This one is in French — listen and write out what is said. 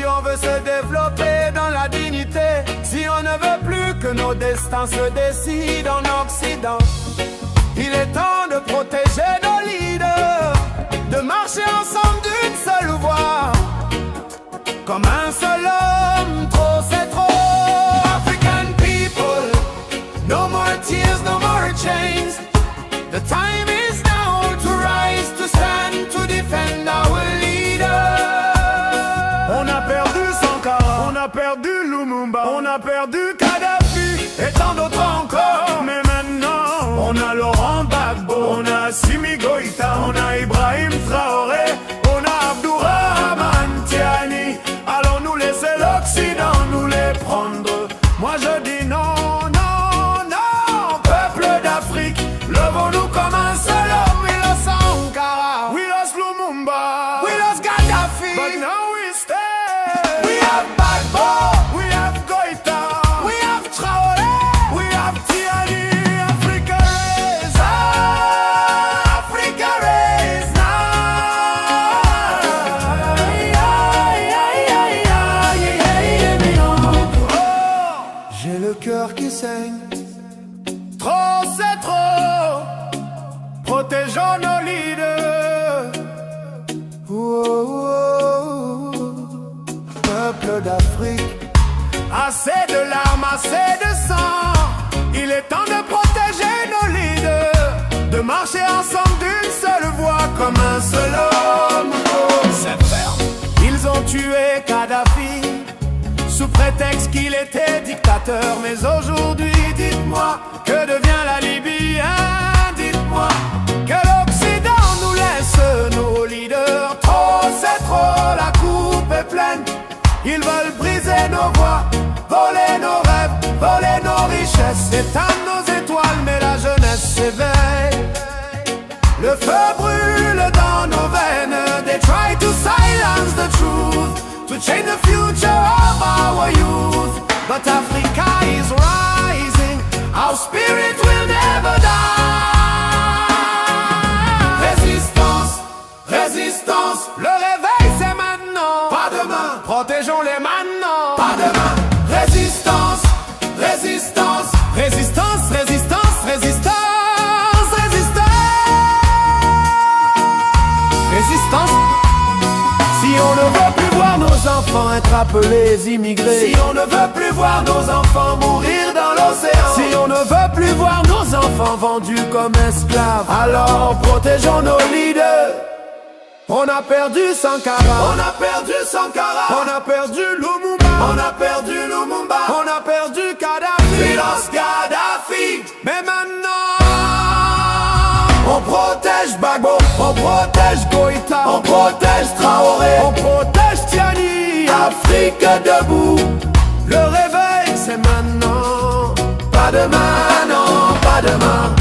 Si on veut se développer dans la dignité, si on ne veut plus que nos destins se décident en Occident, il est temps de protéger nos leaders, de marcher ensemble d'une seule voix, comme un seul homme. Trop c'est trop. African people, no more tears, no more chains. The time is now to rise, to stand, to defend our leader. On a perdu Sankara, on a perdu Lumumba, on a perdu Kadhafi et tant d'autres encore. Mais maintenant, on a Laurent Gbagbo, on a Assimi Goïta, on a Ibrahim Traoré, on a Abdourahmane Tiani. Allons-nous laisser l'Occident nous les prendre? Moi je dis non, non, non. Peuple d'Afrique, levons-nous comme un seul homme. We lost Sankara, we lost Lumumba, we lost Gaddafi, but now we stand. We have Gbagbo, we have Goïta, we have Traoré, we have Tiani. Africa raise, Africa raise now. J'ai le cœur qui saigne. Trop c'est trop. Protégeons nos leaders. Peuple d'Afrique, assez de larmes, assez de sang. Il est temps de protéger nos leaders, de marcher ensemble d'une seule voix, comme un seul homme. C'est ferme. Ils ont tué Kadhafi sous prétexte qu'il était dictateur. Mais aujourd'hui, dites-moi, que devient la Libye, hein? Dites-moi, que l'Occident nous laisse nos leaders. Trop, c'est trop, la coupe est pleine. Ils veulent briser nos voies, voler nos rêves, voler nos richesses, éteindre nos étoiles, mais la jeunesse s'éveille. Le feu brûle dans nos veines. They try to silence the truth, to change the future of our youth. But Africa is rising, our spirit will never die. Résistance, résistance, le réveil c'est maintenant, pas demain. Protégeons-les maintenant, pas demain. Résistance, résistance, résistance, résistance, résistance, résistance. Résistance. Si on ne veut plus voir nos enfants être appelés immigrés, si on ne veut plus voir nos enfants mourir dans l'océan, si on ne veut plus voir nos enfants vendus comme esclaves, alors protégeons nos leaders. On a perdu Sankara, on a perdu Sankara, on a perdu Lumumba, on a perdu Lumumba, on a perdu Kadhafi, we lost Gaddafi. Mais maintenant, on protège Gbagbo, on protège Goïta, on protège Traoré, on protège Tiani. Afrique debout, le réveil c'est maintenant, pas demain, non, pas demain.